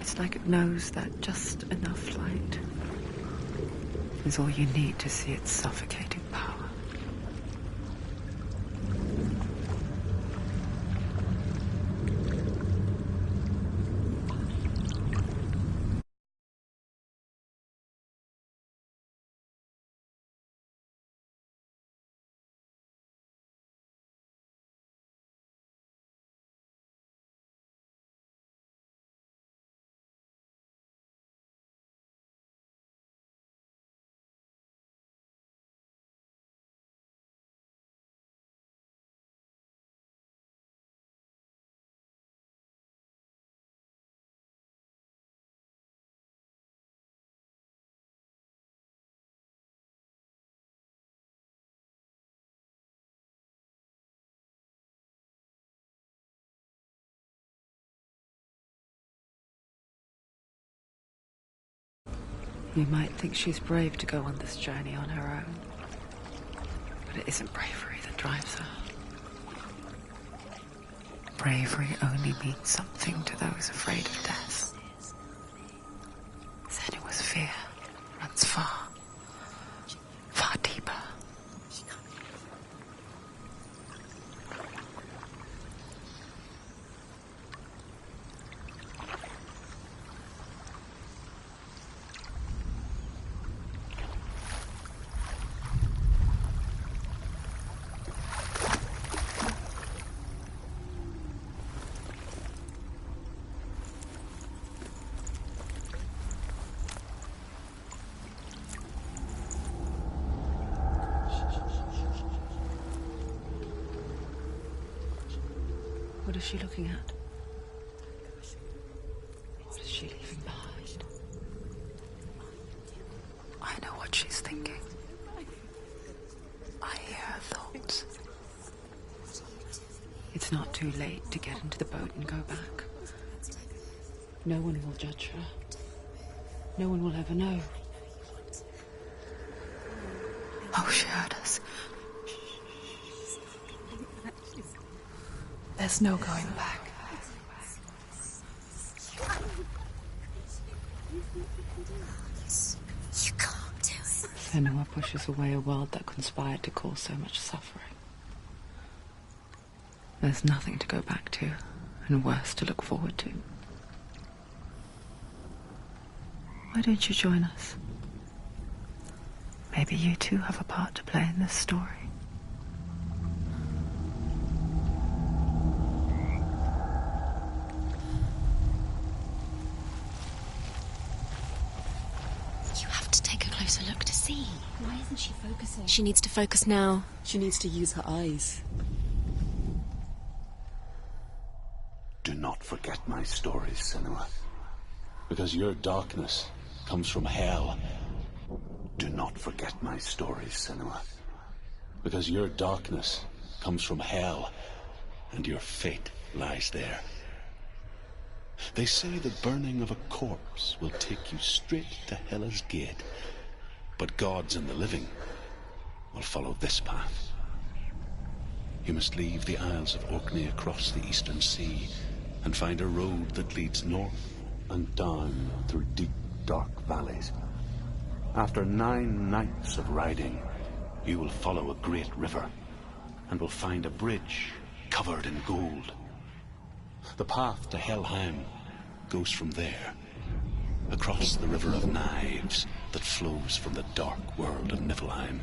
It's like it knows that just enough light is all you need to see its suffocating power. You might think she's brave to go on this journey on her own, but it isn't bravery that drives her. Bravery only means something to those afraid of death. Senua's fear runs far, far deeper. What is she looking at? What is she leaving behind? I know what she's thinking. I hear her thoughts. It's not too late to get into the boat and go back. No one will judge her. No one will ever know. Oh, she heard us. There's no going back. You can't do it. Senua pushes away a world that conspired to cause so much suffering. There's nothing to go back to, and worse to look forward to. Why don't you join us? Maybe you too have a part to play in this story. Look to see. Why isn't she focusing? She needs to focus now. She needs to use her eyes. Do not forget my stories, Senua. Because your darkness comes from hell. Do not forget my stories, Senua. Because your darkness comes from hell, and your fate lies there. They say the burning of a corpse will take you straight to Hela's gate. But gods and the living will follow this path. You must leave the Isles of Orkney across the eastern sea and find a road that leads north and down through deep, dark valleys. After 9 nights of riding, you will follow a great river and will find a bridge covered in gold. The path to Helheim goes from there, across the River of Knives that flows from the dark world of Niflheim.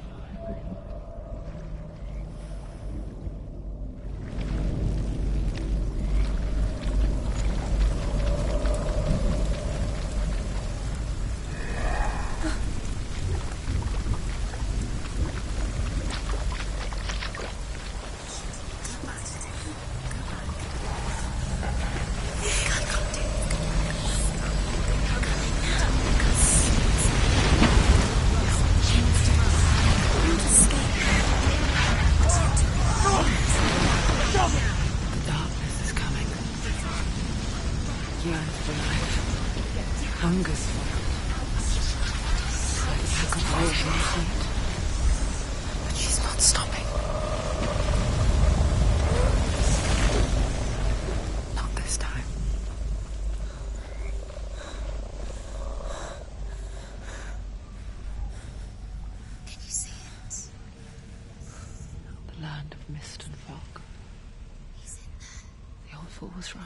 uncle was right.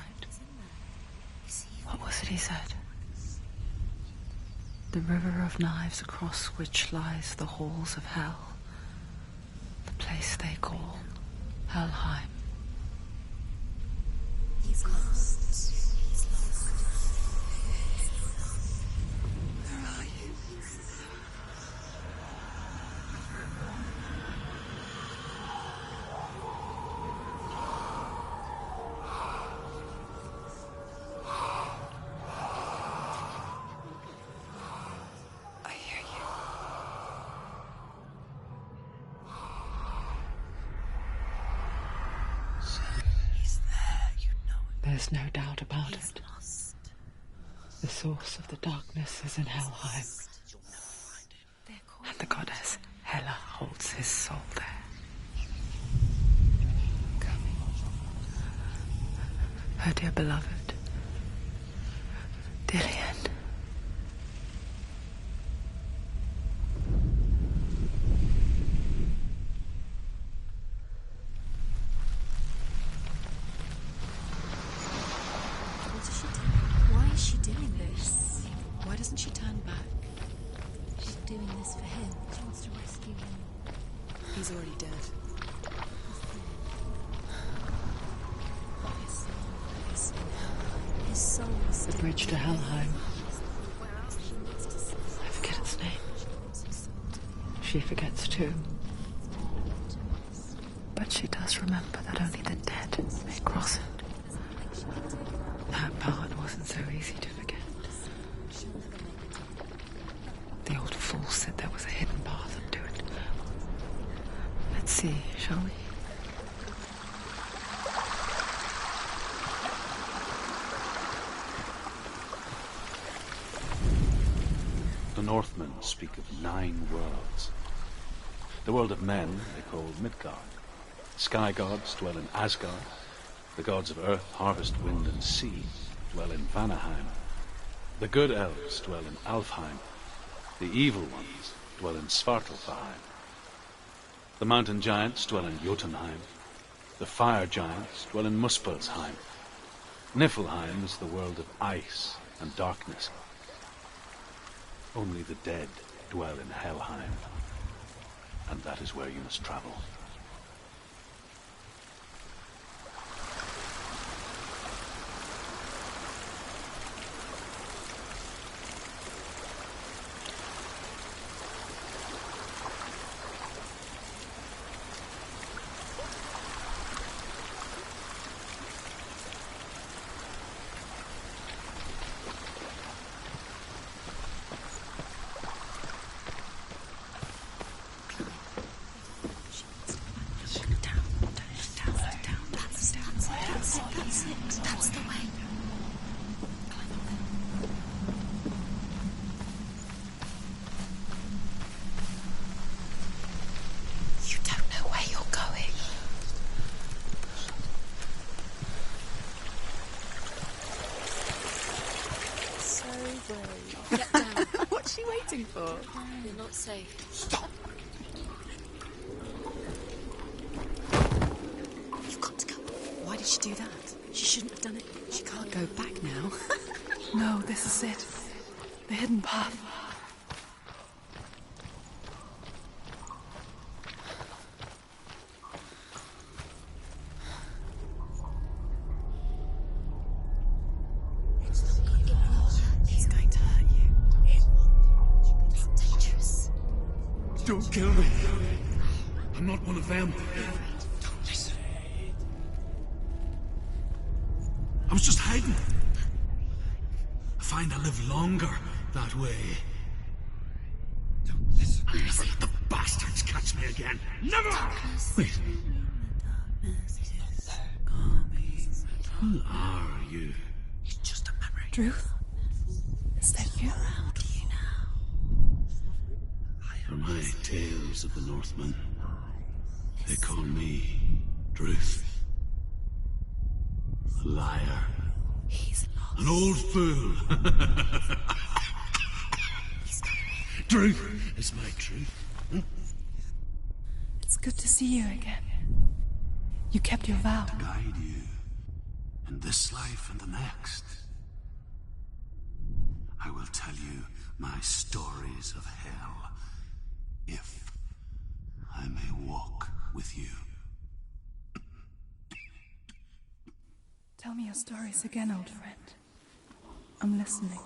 What was it he said? The river of knives across which lies the halls of hell. The place they call Helheim. He's lost. He's lost. Where are you? I hear you. He's there, you know it. There's no doubt about He's it. lost. The source of the darkness is in Helheim, They're called and the goddess Hela holds his soul there. Her dear beloved, Dillian. What is she doing? Why is she doing this? Why doesn't she turn back? She's doing this for him. She wants to rescue him. He's already dead. His soul is The still bridge to Helheim. She needs to see I forget its name. his soul to be She forgets too. But she does remember that only the dead may cross it. That part wasn't so easy to forget. The old fool said there was a hidden path up to it. Let's see, shall we? The Northmen speak of 9 worlds. The world of men they call Midgard. Sky gods dwell in Asgard. The gods of earth, harvest, wind, and sea dwell in Vanaheim. The good elves dwell in Alfheim. The evil ones dwell in Svartalfheim. The mountain giants dwell in Jotunheim. The fire giants dwell in Muspelheim. Niflheim is the world of ice and darkness. Only the dead dwell in Helheim, and that is where you must travel. That's the way. You don't know where you're going. So brave. Get down. What's she waiting for? You're not safe. Stop! You've got to go. Why did she do that? She shouldn't have done it. She can't go back now. No, this is it. The hidden path. He's going to hurt you. It's dangerous. Don't kill me! I'm not one of them. Don't listen. I was just hiding. I find I live longer that way. Don't listen. I'll never let the bastards catch me again. Never! Wait. Who are you? It's just a memory. Druth? Is that you? From my tales of the Northmen, they call me Druth. A liar. He's lost. An old fool. Truth is my truth. It's good to see you again. You kept your vow. Guide you. in this life and the next. I will tell you my stories of hell, if I may walk with you. Tell me your stories again, old friend. I'm listening.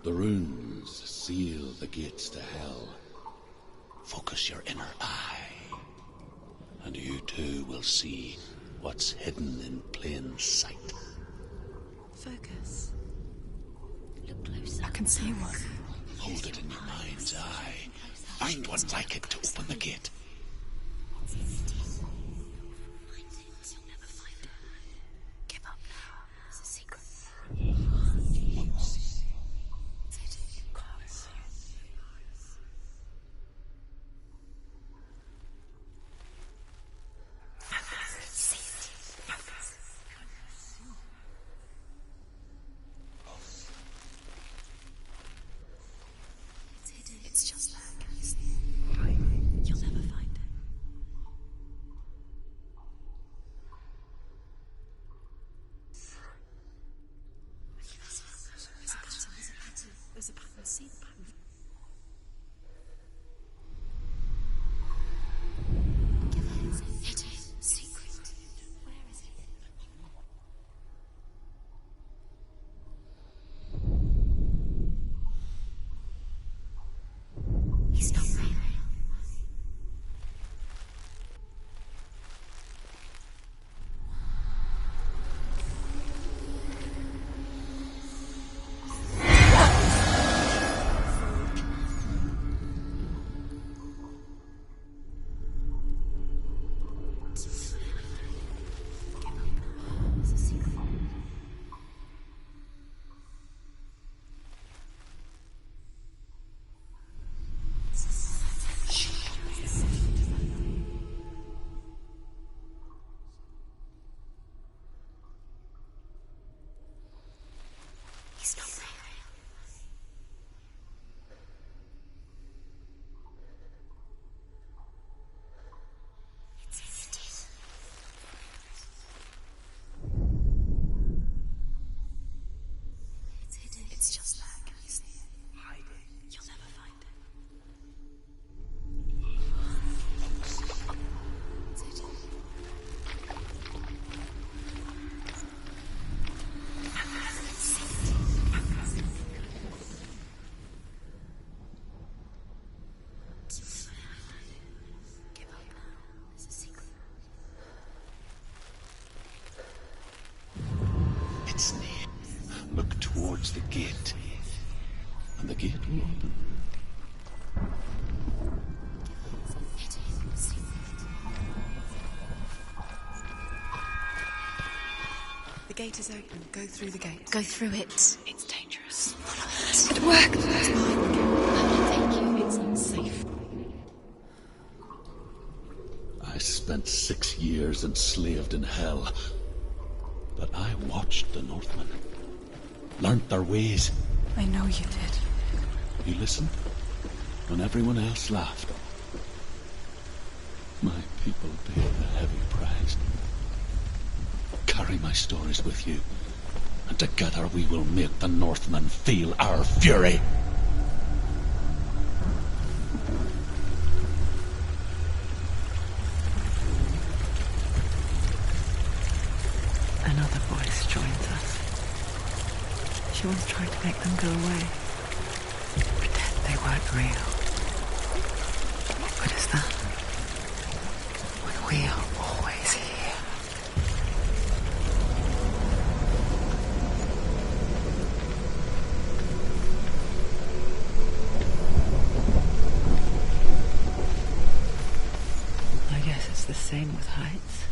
The runes seal the gates to hell. Focus your inner eye, and you too will see what's hidden in plain sight. Focus. Look closer. I can see one. Hold it in your mind's eye. Find one like it to open the gate. You'll never find it. Give up now. It's a secret. It's just there, guys. You'll never find it. There's a pattern. See the pattern. Hidden secret. Where is it? He's not real. It's a secret. He's not real. It's hidden. It's hidden. It's just there. Can you see it? Hide it. You'll never find it. It's hidden. Give up now. It's a secret. It's near. Look towards the gate, and the gate will open. Hidden secret. The gate is open. Go through the gate. Go through it. It's dangerous. It worked. Thank you. It's unsafe. I spent 6 years enslaved in hell, but I watched the Northmen, learnt their ways. I know you did. You listened when everyone else laughed. My people paid a heavy price. Carry my stories with you, and together we will make the Northmen feel our fury. Another voice joins us. She once tried to make them go away. Pretend they weren't real. What good is that? When we are always here. I guess it's the same with heights.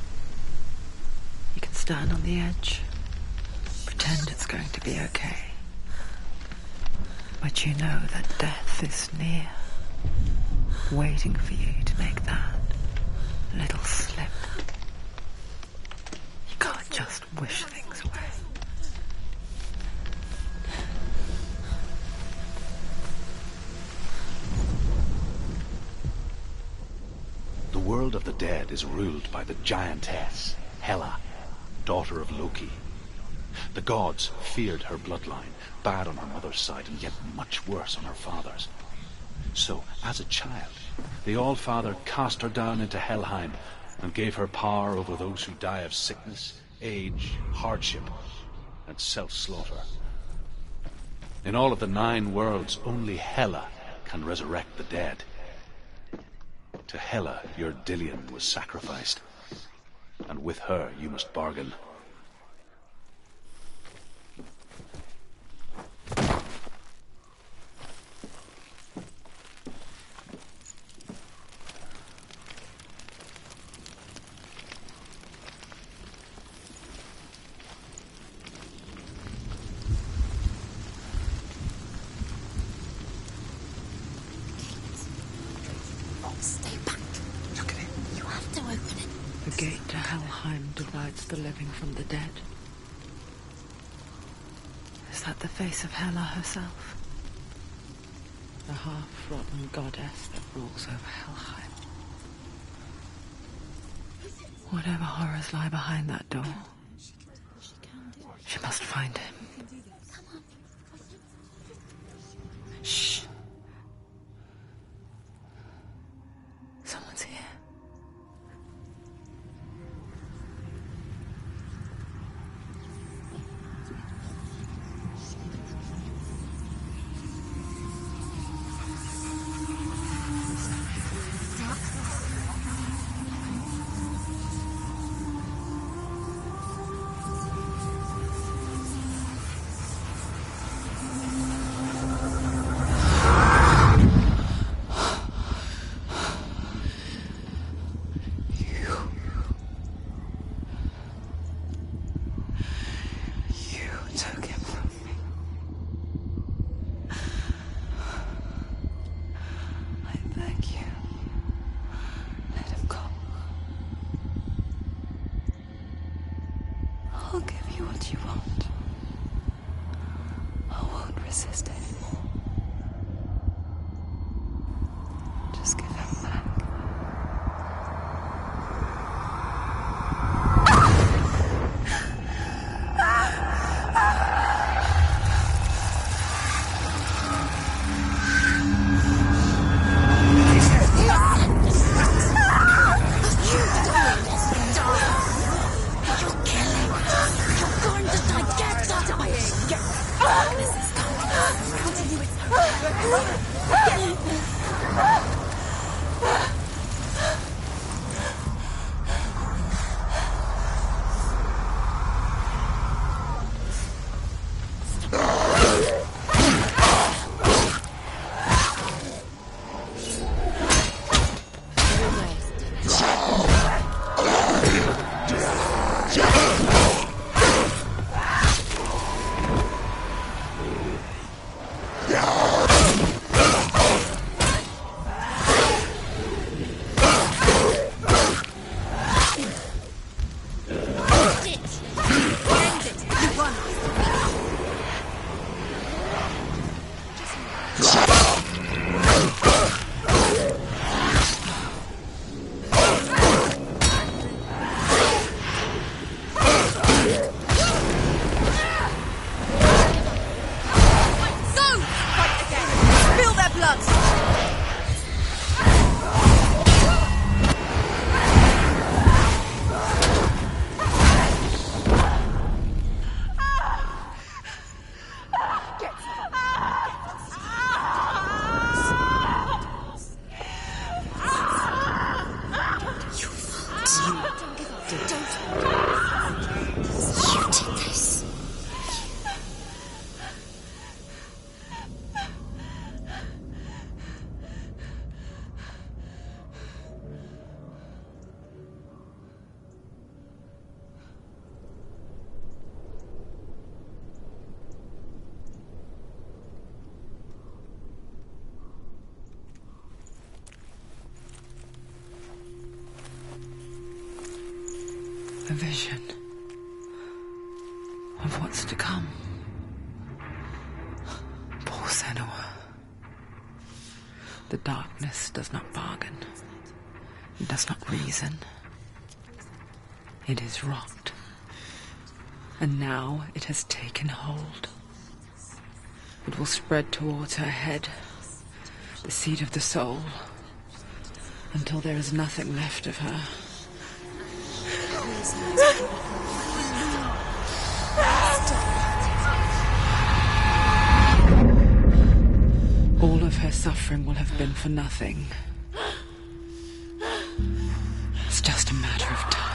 You can stand on the edge, pretend it's going to be okay. But you know that death is near, waiting for you to make that little slip. You can't just wish things away. The world of the dead is ruled by the giantess, Hela. daughter of Loki. The gods feared her bloodline, bad on her mother's side and yet much worse on her father's. So, as a child, the All-Father cast her down into Helheim and gave her power over those who die of sickness, age, hardship, and self-slaughter. In all of the 9 worlds, only Hela can resurrect the dead. To Hela, your Dillion was sacrificed, and with her you must bargain. Stay back. Look at it. You have to open it. The gate to Helheim divides the living from the dead. Is that the face of Hela herself? The half-rotten goddess that rules over Helheim. Whatever horrors lie behind that door, she must find him. Shh. Someone's here. I'll give you what you want. I won't resist anymore. Just give him back. A vision of what's to come. Poor Senua. The darkness does not bargain. It does not reason. It is rot And now it has taken hold. It will spread towards her head, the seat of the soul, until there is nothing left of her. All of her suffering will have been for nothing. It's just a matter of time.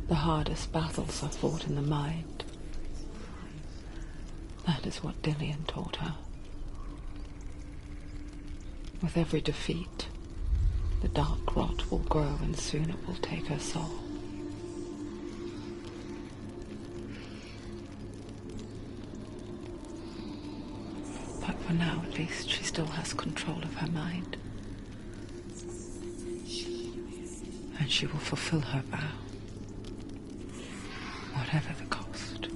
The hardest battles are fought in the mind. That is what Dillian taught her. With every defeat, the dark rot will grow and soon it will take her soul. But for now, at least, she still has control of her mind. And she will fulfill her vow. Whatever the cost.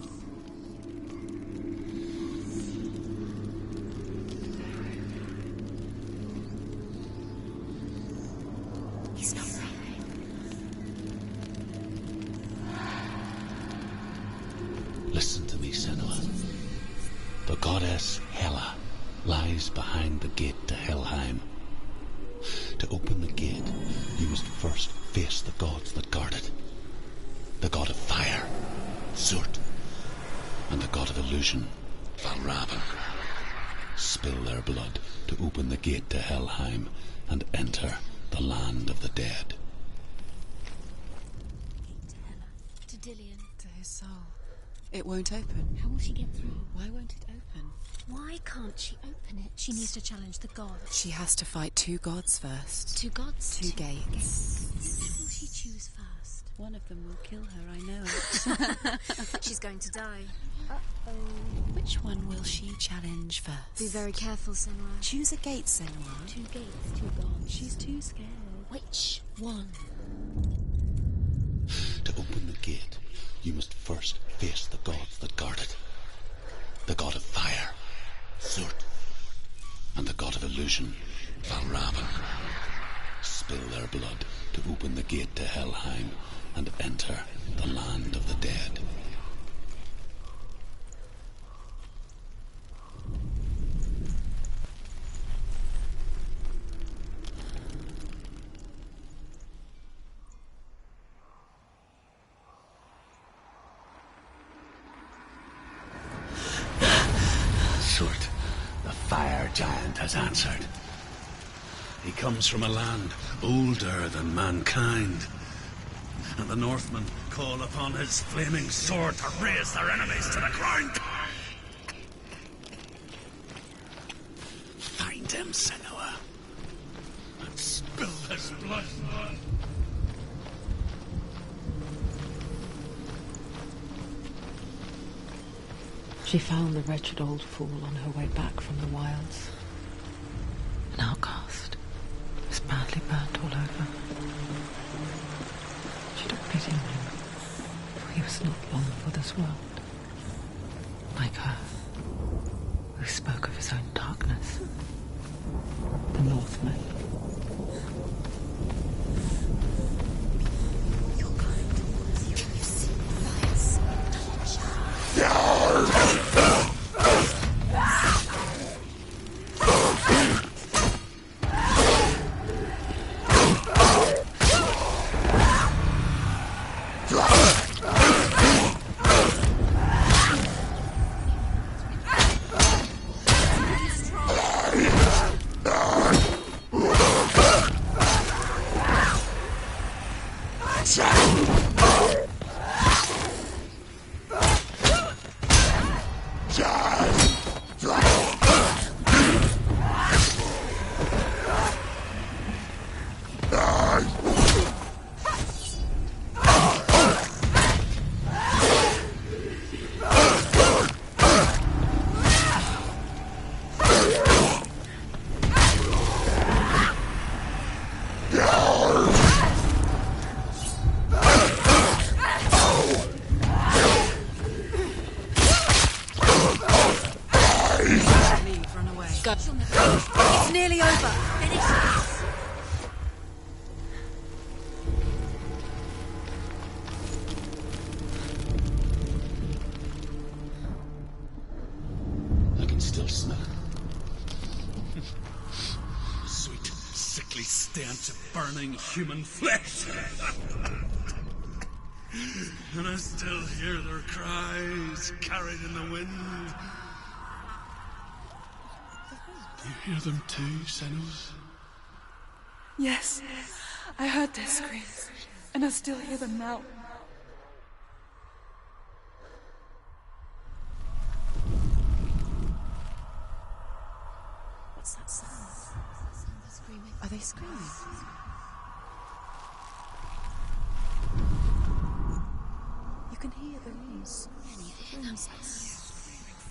He's not right. Listen to me, Senua. The goddess Hela lies behind the gate to Helheim. To open the gate, you must first face the gods that guard it. The god of fire, Zurt, and the god of illusion, Valravan. Spill their blood to open the gate to Helheim and enter the land of the dead. To Dillian. To his soul. It won't open. How will she get through? Why won't it open? Why can't she open it? She needs to challenge the gods. She has to fight 2 gods first. 2 gods? 2 gates. Which will she choose first? One of them will kill her, I know it. She's going to die. Which one will she challenge first? Be very careful, Senua. Choose a gate, Senua. 2 gates, 2 gods. She's too scared. Which one? To open the gate, you must first face the gods that guard it. The god of fire, Zurt, and the god of illusion, Valravan. Spill their blood to open the gate to Helheim and enter the land of the dead. Zurt, the fire giant, has answered. He comes from a land older than mankind, and the Northmen call upon his flaming sword to raze their enemies to the ground. Find him, Senua, and spill his blood. She found the wretched old fool on her way back from the wilds. An outcast. He was badly burnt all over. She took pity on him, for he was not long for this world. Like her, who spoke of his own darkness. The Northmen. You're kind. You see fires. stench of burning human flesh. And I still hear their cries carried in the wind. Do you hear them too, Senua? Yes, I heard their screams, and I still hear them now. What's that sound? They're screaming. Are they screaming? You can hear the rooms. Rooms.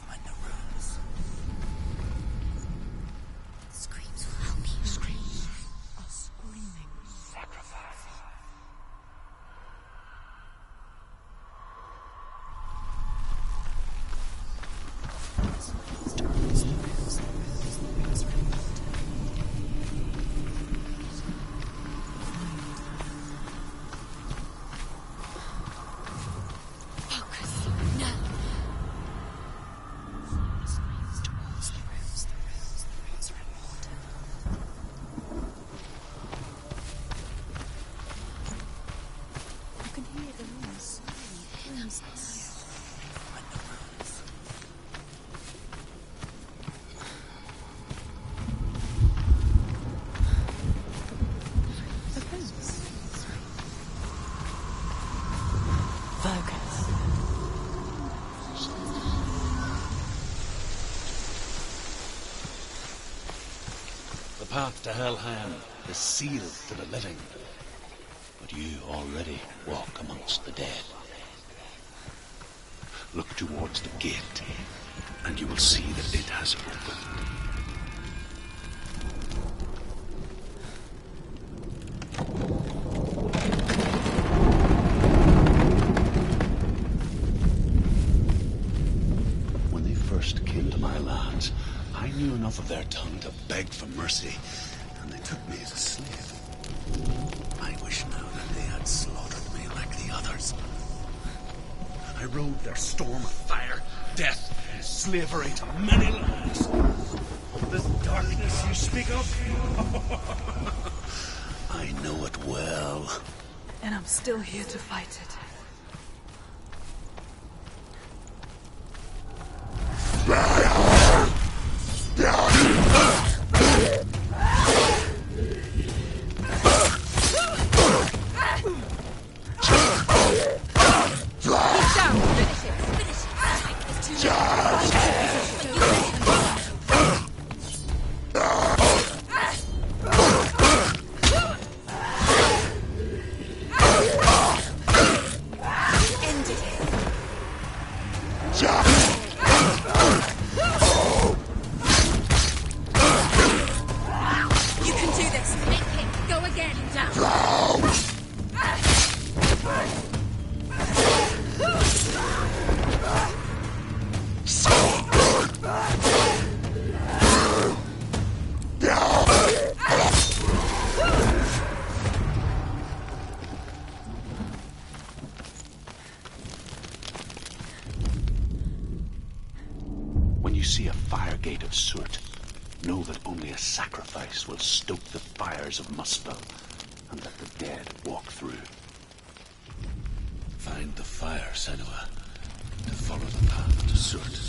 Find the rooms. Screams will help you. Screams are screaming. Sacrifice. The path to Helheim is sealed to the living, but you already walk amongst the dead. Look towards the gate, and you will see that it has opened. When they first came to my lands, I knew enough of their tongue to beg for mercy, and they took me as a slave. I wish now that they had slaughtered me like the others. I rode their storm of fire, death, and slavery to many lands. This darkness you speak of, I know it well. And I'm still here to fight it. When you see a fire gate of soot, know that only a sacrifice will stoke the fires of Muspel, and let the dead walk through. Find the fire, Senua, to follow the path to soot.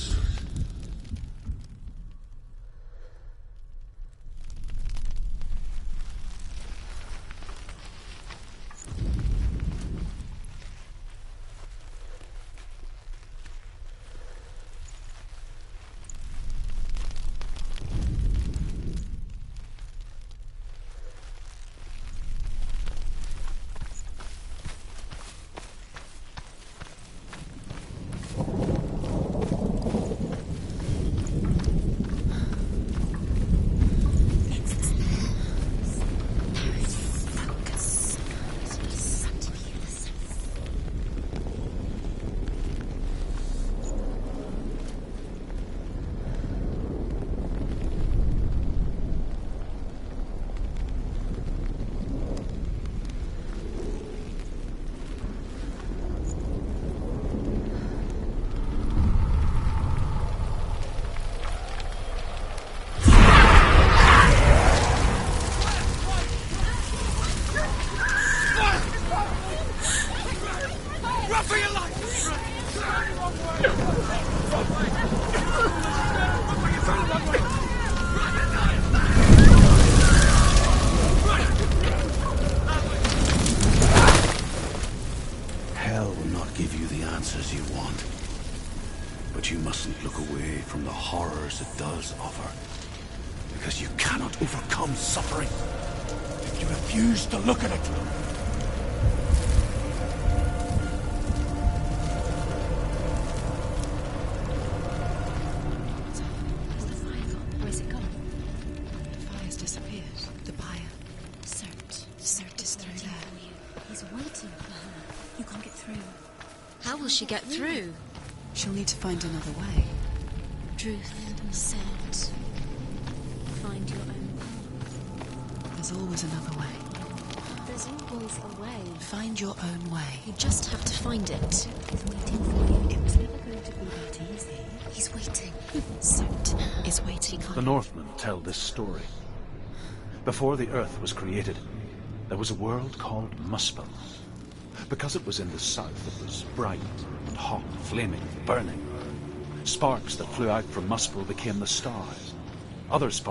Hell will not give you the answers you want. But you mustn't look away from the horrors it does offer. Because you cannot overcome suffering if you refuse to look at it. Where's the fire gone? Where's it gone? The fire's disappeared. The pyre. Cert is through there. He's waiting for her. You can't get through. How will she get through? She'll need to find another way. Truth, Cert. Find your own path. There's always another way. There's always a way. Find your own way. You just have to find it. He's waiting for you. It was never going to be that easy. He's waiting. Cert is waiting. The Northmen tell this story. Before the Earth was created, there was a world called Muspel. Because it was in the south, it was bright and hot, flaming, burning. Sparks that flew out from Muspel became the stars. Other sparks